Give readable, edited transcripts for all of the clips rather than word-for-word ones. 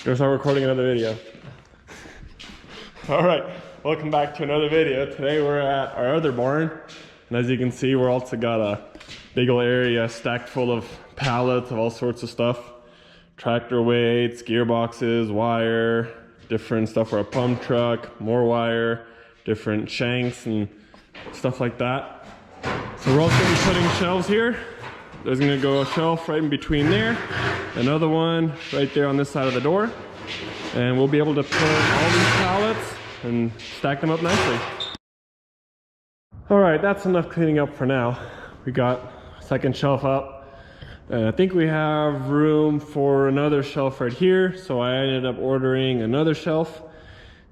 Gonna start recording another video. All right, welcome back to another video. Today we're at our other barn, and as you can see, we're also got a big old area stacked full of pallets of all sorts of stuff. Tractor weights, gearboxes, wire, different stuff for a pump truck, more wire, different shanks and stuff like that. So we're also gonna be putting shelves here. There's gonna go a shelf right in between there, another one right there on this side of the door, and we'll be able to put all these pallets and stack them up nicely. All right, that's enough cleaning up for now. We got a second shelf up, and I think we have room for another shelf right here, so I ended up ordering another shelf.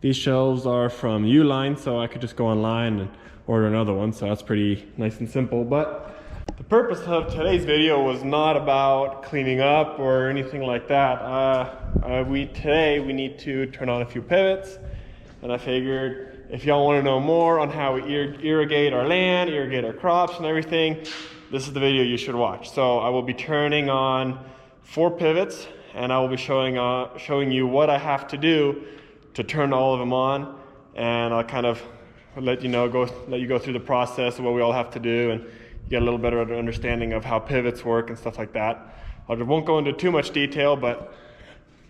These shelves are from Uline, so I could just go online and order another one, so that's pretty nice and simple. But the purpose of today's video was not about cleaning up or anything like that. Today we need to turn on a few pivots, and I figured if y'all want to know more on how we irrigate our land, irrigate our crops and everything, this is the video you should watch. So I will be turning on 4 pivots, and I will be showing you what I have to do to turn all of them on, and I'll kind of let you go through the process of what we all have to do, and you get a little better understanding of how pivots work and stuff like that. I won't go into too much detail, but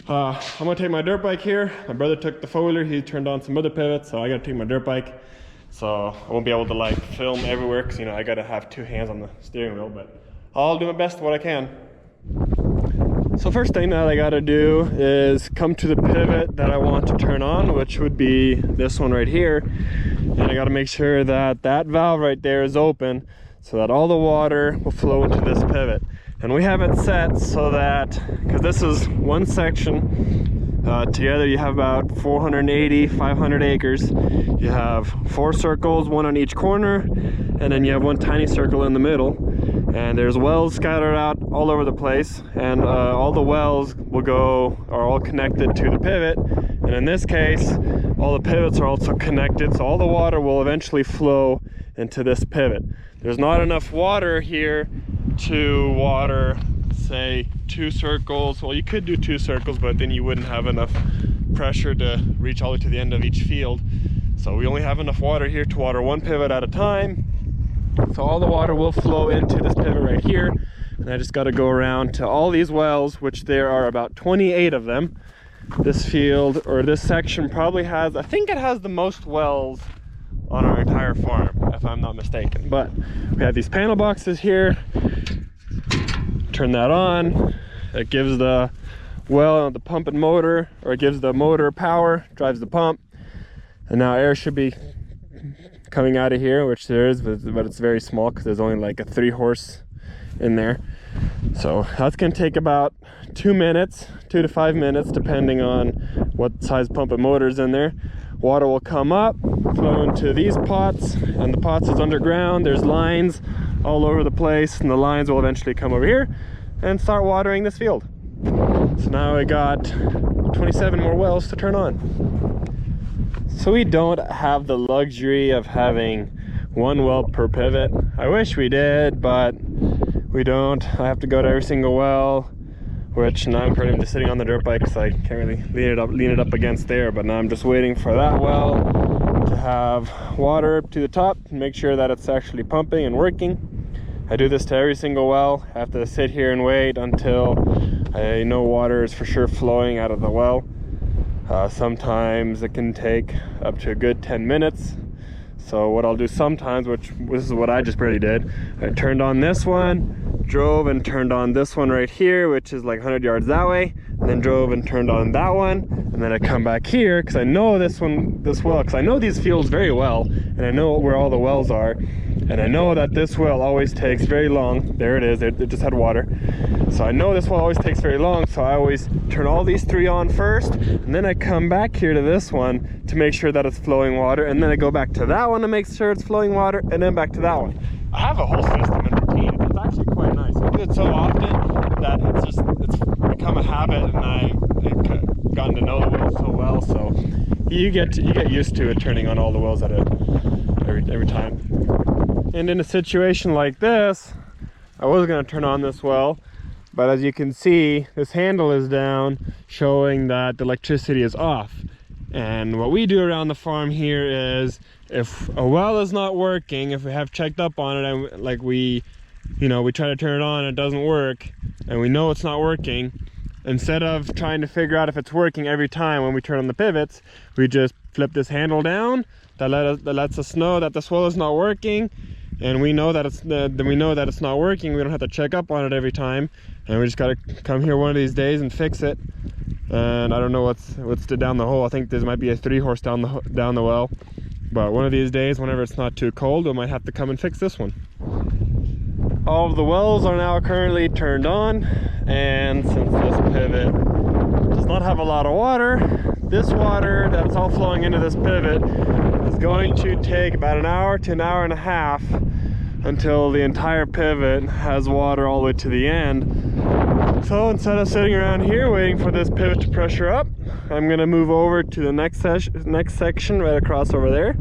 I'm gonna take my dirt bike here. My brother took the 4-wheeler, he turned on some other pivots, so I gotta take my dirt bike. So I won't be able to like film everywhere, because I gotta have 2 hands on the steering wheel, but I'll do my best what I can. So first thing that I gotta do is come to the pivot that I want to turn on, which would be this one right here. And I gotta make sure that that valve right there is open, so that all the water will flow into this pivot. And we have it set so that, because this is one section, together you have about 480, 500 acres. You have 4 circles, 1 on each corner, and then you have 1 tiny circle in the middle. And there's wells scattered out all over the place, and all the wells are all connected to the pivot. And in this case, all the pivots are also connected, so all the water will eventually flow into this pivot. There's not enough water here to water, say, 2 circles. Well, you could do 2 circles, but then you wouldn't have enough pressure to reach all the way to the end of each field. So we only have enough water here to water 1 pivot at a time. So all the water will flow into this pivot right here. And I just got to go around to all these wells, which there are about 28 of them. This field, or this section, probably has, I think it has the most wells on our entire farm, if I'm not mistaken. But we have these panel boxes here. Turn that on. It gives the well the pump and motor, or it gives the motor power, drives the pump. And now air should be coming out of here, which there is, but it's very small because there's only like a 3 horse in there. So that's going to take about 2 minutes, 2 to 5 minutes, depending on what size pump and motor is in there. Water will come up, flow into these pots, and the pots is underground. There's lines all over the place, and the lines will eventually come over here and start watering this field. So now we got 27 more wells to turn on. So we don't have the luxury of having 1 well per pivot. I wish we did, but we don't. I have to go to every single well, which now I'm currently just sitting on the dirt bike, so I can't really lean it up against there. But now I'm just waiting for that well to have water to the top and make sure that it's actually pumping and working. I do this to every single well. I have to sit here and wait until I know water is for sure flowing out of the well. Sometimes it can take up to a good 10 minutes. So what I'll do sometimes, which this is what I just barely did, I turned on this one, drove and turned on this one right here, which is like 100 yards that way, and then drove and turned on that one, and then I come back here because I know this well, because I know these fields very well, and I know where all the wells are, and I know that this well always takes very long. There it is, it just had water. So I know this well always takes very long, so I always turn all these 3 on first, and then I come back here to this one to make sure that it's flowing water, and then I go back to that one to make sure it's flowing water, and then back to that one. I have a whole system and routine. It's actually quite nice. I do it so often that it's become a habit, and I've gotten to know the wells so well. So you get used to it, turning on all the wells every time. And in a situation like this, I was going to turn on this well, but as you can see, this handle is down, showing that the electricity is off. And what we do around the farm here is, if a well is not working, if we have checked up on it and like we try to turn it on and it doesn't work, and we know it's not working, instead of trying to figure out if it's working every time when we turn on the pivots, we just flip this handle down. That lets us know that this well is not working, and we know that it's not working. We don't have to check up on it every time, and we just got to come here one of these days and fix it. And I don't know what's down the hole. I think there might be a 3-horse down the well, but one of these days, whenever it's not too cold, we might have to come and fix this one. All of the wells are now currently turned on, and since this pivot does not have a lot of water, this water that's all flowing into this pivot is going to take about an hour to an hour and a half until the entire pivot has water all the way to the end. So instead of sitting around here waiting for this pivot to pressure up, I'm going to move over to the next section right across over there,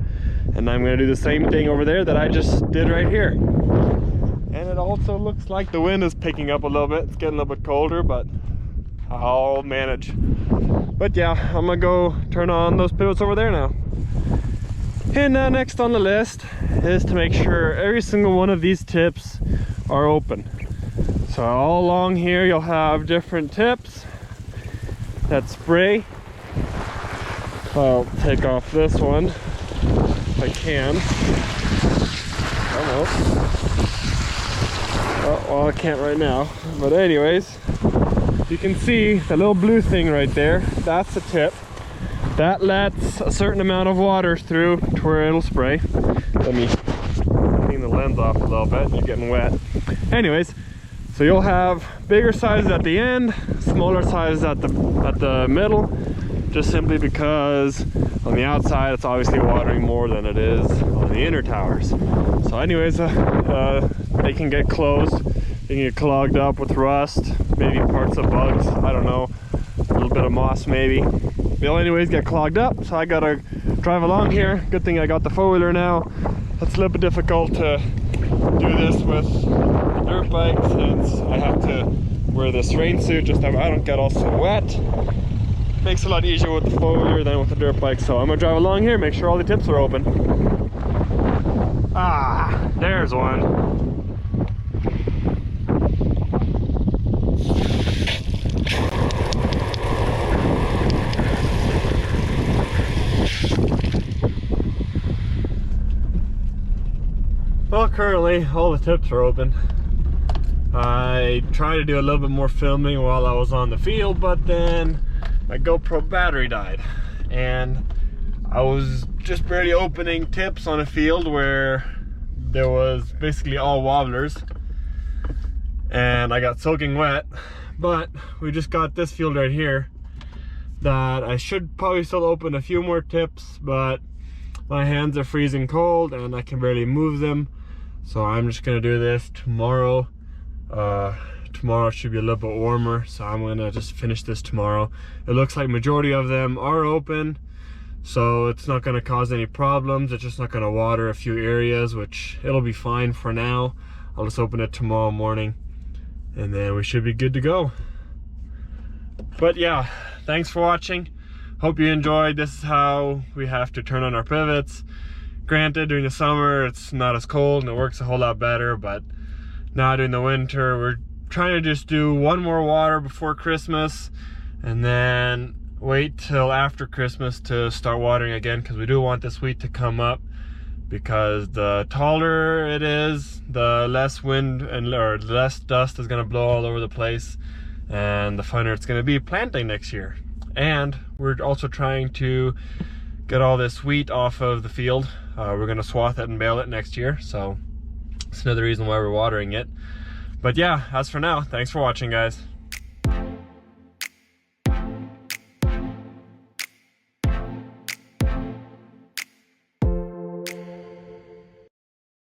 and I'm going to do the same thing over there that I just did right here. And it also looks like the wind is picking up a little bit. It's getting a little bit colder, but I'll manage. But yeah, I'm gonna go turn on those pivots over there now. And next on the list is to make sure every single one of these tips are open. So all along here you'll have different tips that spray. I'll take off this one if I can. Almost. Oh, well, I can't right now. But anyways, you can see the little blue thing right there. That's the tip. That lets a certain amount of water through to where it'll spray. Let me clean the lens off a little bit. You're getting wet. Anyways, so you'll have bigger sizes at the end, smaller sizes at the middle, just simply because on the outside it's obviously watering more than it is on the inner towers. So anyways, they can get closed, they can get clogged up with rust, maybe parts of bugs, I don't know, a little bit of moss maybe. They'll anyways get clogged up, so I gotta drive along here. Good thing I got the four-wheeler now. It's a little bit difficult to do this with a dirt bike since I have to wear this rain suit just so I don't get all so wet. Makes it a lot easier with the four-wheeler than with the dirt bike. So I'm gonna drive along here, make sure all the tips are open. Ah, there's one. Well, currently all the tips are open. I tried to do a little bit more filming while I was on the field, but then my GoPro battery died, and I was just barely opening tips on a field where there was basically all wobblers, and I got soaking wet. But we just got this field right here that I should probably still open a few more tips, but my hands are freezing cold and I can barely move them. So I'm just gonna do this tomorrow. Tomorrow should be a little bit warmer, so I'm gonna just finish this tomorrow. It looks like majority of them are open, so it's not gonna cause any problems. It's just not gonna water a few areas, which it'll be fine for now. I'll just open it tomorrow morning, and then we should be good to go. But yeah, thanks for watching. Hope you enjoyed. This is how we have to turn on our pivots. Granted, during the summer it's not as cold and it works a whole lot better, but now during the winter we're trying to just do one more water before Christmas and then wait till after Christmas to start watering again, because we do want this wheat to come up, because the taller it is, the less wind and less dust is going to blow all over the place, and the funner it's going to be planting next year. And we're also trying to get all this wheat off of the field. We're going to swath it and bale it next year, so it's another reason why we're watering it. But yeah, as for now, thanks for watching, guys.